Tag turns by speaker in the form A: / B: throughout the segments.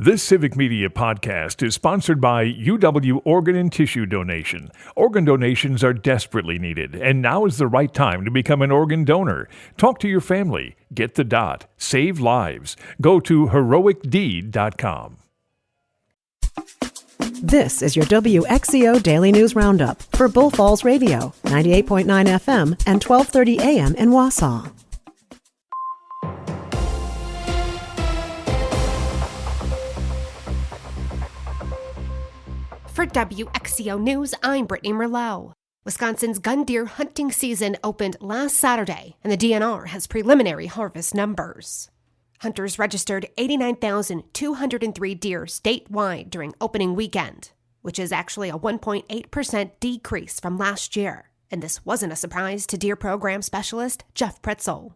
A: This Civic Media podcast is sponsored by UW Organ and Tissue Donation. Organ donations are desperately needed, and now is the right time to become an organ donor. Talk to your family. Get the dot. Save lives. Go to heroicdeed.com.
B: This is your WXCO Daily News Roundup for Bull Falls Radio, 98.9 FM and 1230 AM in Wausau.
C: For WXCO News, I'm Brittany Merlot. Wisconsin's gun deer hunting season opened last Saturday, and the DNR has preliminary harvest numbers. Hunters registered 89,203 deer statewide during opening weekend, which is actually a 1.8% decrease from last year. And this wasn't a surprise to deer program specialist Jeff Pretzel.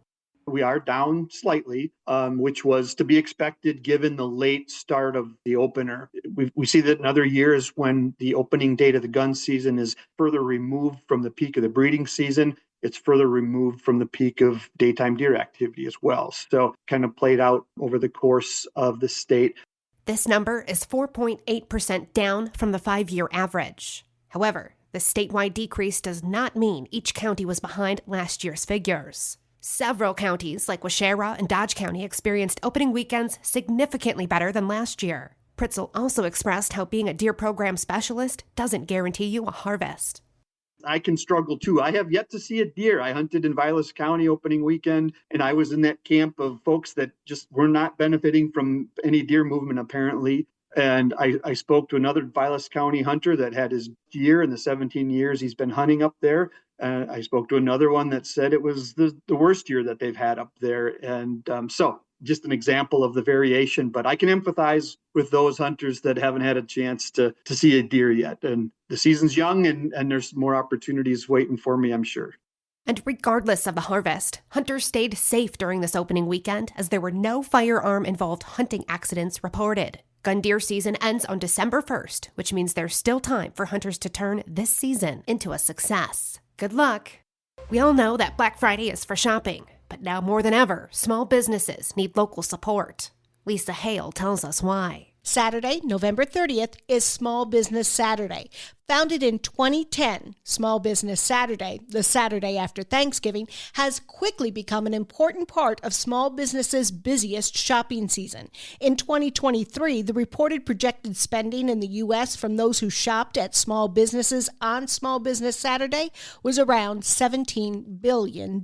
D: We are down slightly, which was to be expected given the late start of the opener. We see that in other years when the opening date of the gun season is further removed from the peak of the breeding season, it's further removed from the peak of daytime deer activity as well. So kind of played out over the course of the state.
C: This number is 4.8% down from the 5-year average. However, the statewide decrease does not mean each county was behind last year's figures. Several counties, like Waushara and Dodge County, experienced opening weekends significantly better than last year. Pretzel also expressed how being a deer program specialist doesn't guarantee you a harvest.
D: I can struggle too. I have yet to see a deer. I hunted in Vilas County opening weekend, and I was in that camp of folks that just were not benefiting from any deer movement, apparently. And I spoke to another Vilas County hunter that had his deer in the 17 years he's been hunting up there. I spoke to another one that said it was the worst year that they've had up there. And so just an example of the variation, but I can empathize with those hunters that haven't had a chance to see a deer yet. And the season's young and there's more opportunities waiting for me, I'm sure.
C: And regardless of the harvest, hunters stayed safe during this opening weekend as there were no firearm-involved hunting accidents reported. Gun deer season ends on December 1st, which means there's still time for hunters to turn this season into a success. Good luck! We all know that Black Friday is for shopping, but now more than ever, small businesses need local support. Lisa Hale tells us why.
E: Saturday, November 30th, is Small Business Saturday. Founded in 2010, Small Business Saturday, the Saturday after Thanksgiving, has quickly become an important part of small businesses' busiest shopping season. In 2023, the reported projected spending in the U.S. from those who shopped at small businesses on Small Business Saturday was around $17 billion.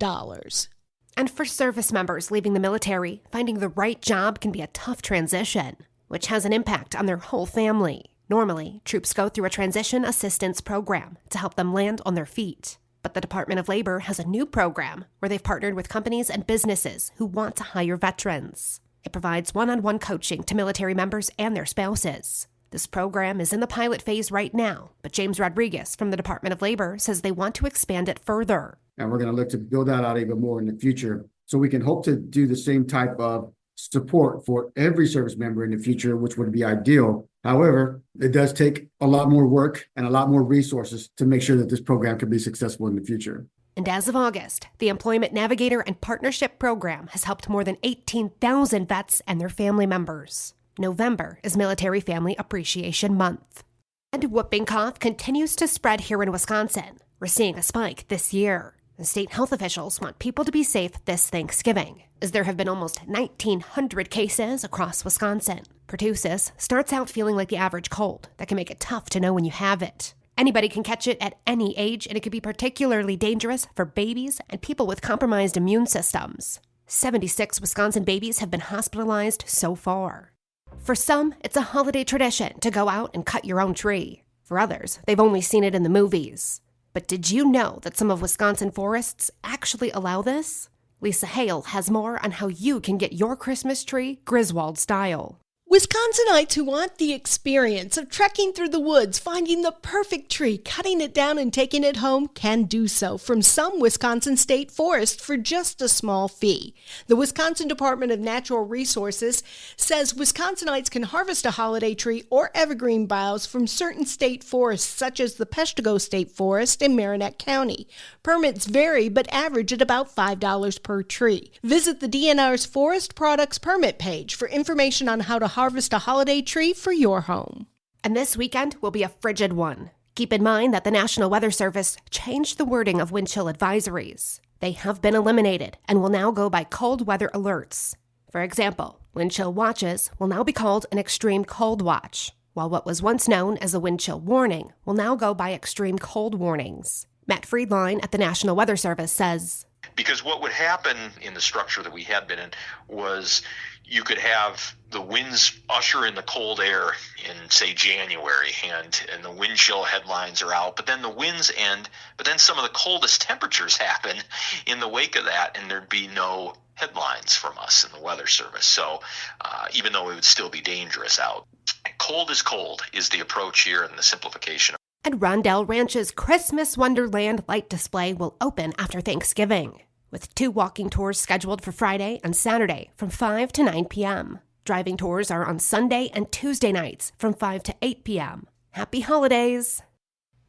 C: And for service members leaving the military, finding the right job can be a tough transition, which has an impact on their whole family. Normally, troops go through a transition assistance program to help them land on their feet. But the Department of Labor has a new program where they've partnered with companies and businesses who want to hire veterans. It provides one-on-one coaching to military members and their spouses. This program is in the pilot phase right now, but James Rodriguez from the Department of Labor says they want to expand it further.
F: And we're going to look to build that out even more in the future. So we can hope to do the same type of support for every service member in the future, which would be ideal. However, it does take a lot more work and a lot more resources to make sure that this program can be successful in the future.
C: And as of August, the Employment Navigator and Partnership Program has helped more than 18,000 vets and their family members. November is Military Family Appreciation Month. And whooping cough continues to spread here in Wisconsin. We're seeing a spike this year. The state health officials want people to be safe this Thanksgiving, as there have been almost 1,900 cases across Wisconsin. Pertussis starts out feeling like the average cold that can make it tough to know when you have it. Anybody can catch it at any age, and it can be particularly dangerous for babies and people with compromised immune systems. 76 Wisconsin babies have been hospitalized so far. For some, it's a holiday tradition to go out and cut your own tree. For others, they've only seen it in the movies. But did you know that some of Wisconsin forests actually allow this? Lisa Hale has more on how you can get your Christmas tree Griswold style.
E: Wisconsinites who want the experience of trekking through the woods, finding the perfect tree, cutting it down and taking it home can do so from some Wisconsin state forests for just a small fee. The Wisconsin Department of Natural Resources says Wisconsinites can harvest a holiday tree or evergreen boughs from certain state forests such as the Peshtigo State Forest in Marinette County. Permits vary but average at about $5 per tree. Visit the DNR's Forest Products Permit page for information on how to harvest harvest a holiday tree for your home.
C: And this weekend will be a frigid one. Keep in mind that the National Weather Service changed the wording of wind chill advisories. They have been eliminated and will now go by cold weather alerts. For example, wind chill watches will now be called an extreme cold watch, while what was once known as a wind chill warning will now go by extreme cold warnings. Matt Friedline at the National Weather Service says,
G: because what would happen in the structure that we had been in was you could have the winds usher in the cold air in, say, January, and the wind chill headlines are out, but then the winds end, but then some of the coldest temperatures happen in the wake of that, and there'd be no headlines from us in the Weather Service. So even though it would still be dangerous out, cold is the approach here and the simplification.
C: And Rondell Ranch's Christmas Wonderland light display will open after Thanksgiving, with 2 walking tours scheduled for Friday and Saturday from 5 to 9 p.m. Driving tours are on Sunday and Tuesday nights from 5 to 8 p.m. Happy holidays!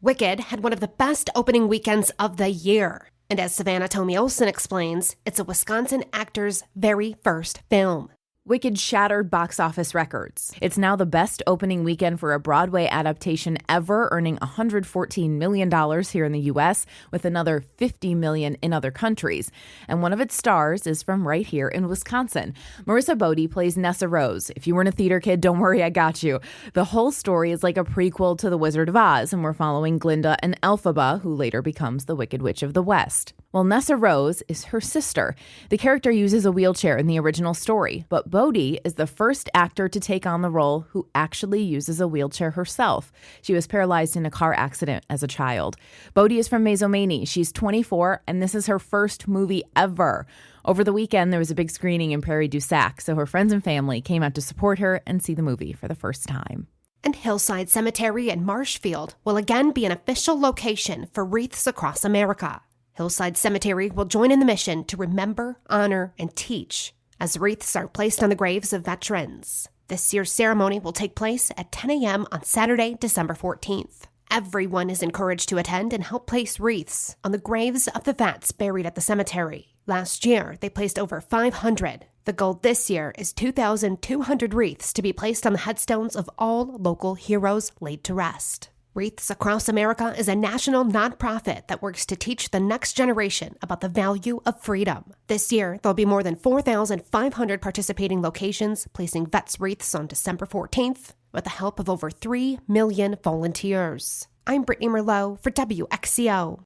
C: Wicked had one of the best opening weekends of the year. And as Savannah Tomey Olsen explains, it's a Wisconsin actor's very first film.
H: Wicked shattered box office records. It's now the best opening weekend for a Broadway adaptation ever, earning $114 million here in the U.S., with another $50 million in other countries. And one of its stars is from right here in Wisconsin. Marissa Bodie plays Nessa Rose. If you weren't a theater kid, don't worry, I got you. The whole story is like a prequel to The Wizard of Oz, and we're following Glinda and Elphaba, who later becomes the Wicked Witch of the West. Well, Nessa Rose is her sister. The character uses a wheelchair in the original story, but Bodie is the first actor to take on the role who actually uses a wheelchair herself. She was paralyzed in a car accident as a child. Bodie is from Maisomanie. She's 24, and this is her first movie ever. Over the weekend, there was a big screening in Prairie du Sac, so her friends and family came out to support her and see the movie for the first time.
C: And Hillside Cemetery in Marshfield will again be an official location for wreaths across America. Hillside Cemetery will join in the mission to remember, honor, and teach as wreaths are placed on the graves of veterans. This year's ceremony will take place at 10 a.m. on Saturday, December 14th. Everyone is encouraged to attend and help place wreaths on the graves of the vets buried at the cemetery. Last year, they placed over 500. The goal this year is 2,200 wreaths to be placed on the headstones of all local heroes laid to rest. Wreaths Across America is a national nonprofit that works to teach the next generation about the value of freedom. This year, there'll be more than 4,500 participating locations placing vets' wreaths on December 14th with the help of over 3 million volunteers. I'm Brittany Merlot for WXCO.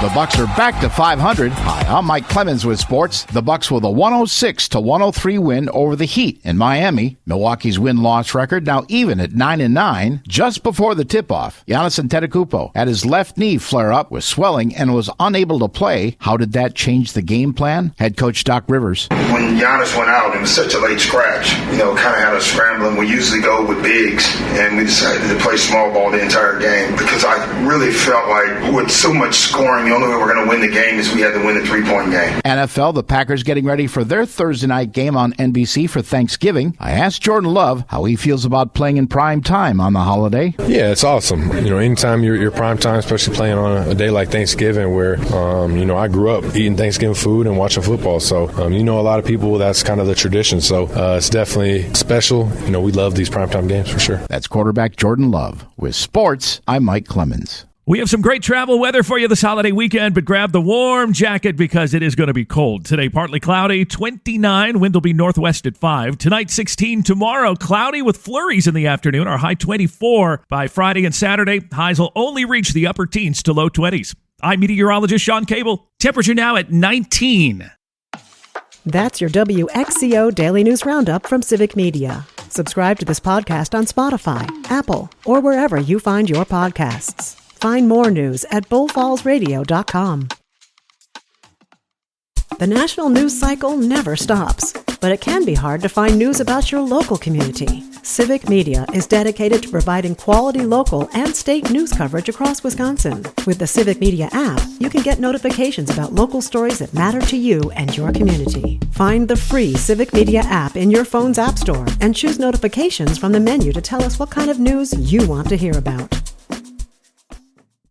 I: The Bucks are back to 500. Hi, I'm Mike Clemens with sports. The Bucks with a 106-103 win over the Heat in Miami. Milwaukee's win-loss record now even at 9-9. Just before the tip-off, Giannis Antetokounmpo had his left knee flare up with swelling and was unable to play. How did that change the game plan? Head coach Doc Rivers.
J: When Giannis went out, it was such a late scratch. Kind of had us scrambling. We usually go with bigs, and we decided to play small ball the entire game because I really felt like with so much scoring, the only way we're going to win the game is we had to win the 3-point game.
I: NFL, the Packers getting ready for their Thursday night game on NBC for Thanksgiving. I asked Jordan Love how he feels about playing in prime time on the holiday.
K: Yeah, it's awesome. Anytime you're prime time, especially playing on a day like Thanksgiving where, I grew up eating Thanksgiving food and watching football. So, a lot of people, that's kind of the tradition. So, it's definitely special. We love these primetime games for sure.
I: That's quarterback Jordan Love. With sports, I'm Mike Clemens.
A: We have some great travel weather for you this holiday weekend, but grab the warm jacket because it is going to be cold. Today, partly cloudy, 29. Wind will be northwest at 5. Tonight, 16. Tomorrow, cloudy with flurries in the afternoon. Our high 24. By Friday and Saturday, highs will only reach the upper teens to low 20s. I'm meteorologist Sean Cable. Temperature now at 19.
B: That's your WXCO Daily News Roundup from Civic Media. Subscribe to this podcast on Spotify, Apple, or wherever you find your podcasts. Find more news at bullfallsradio.com. The national news cycle never stops, but it can be hard to find news about your local community. Civic Media is dedicated to providing quality local and state news coverage across Wisconsin. With the Civic Media app, you can get notifications about local stories that matter to you and your community. Find the free Civic Media app in your phone's app store and choose notifications from the menu to tell us what kind of news you want to hear about.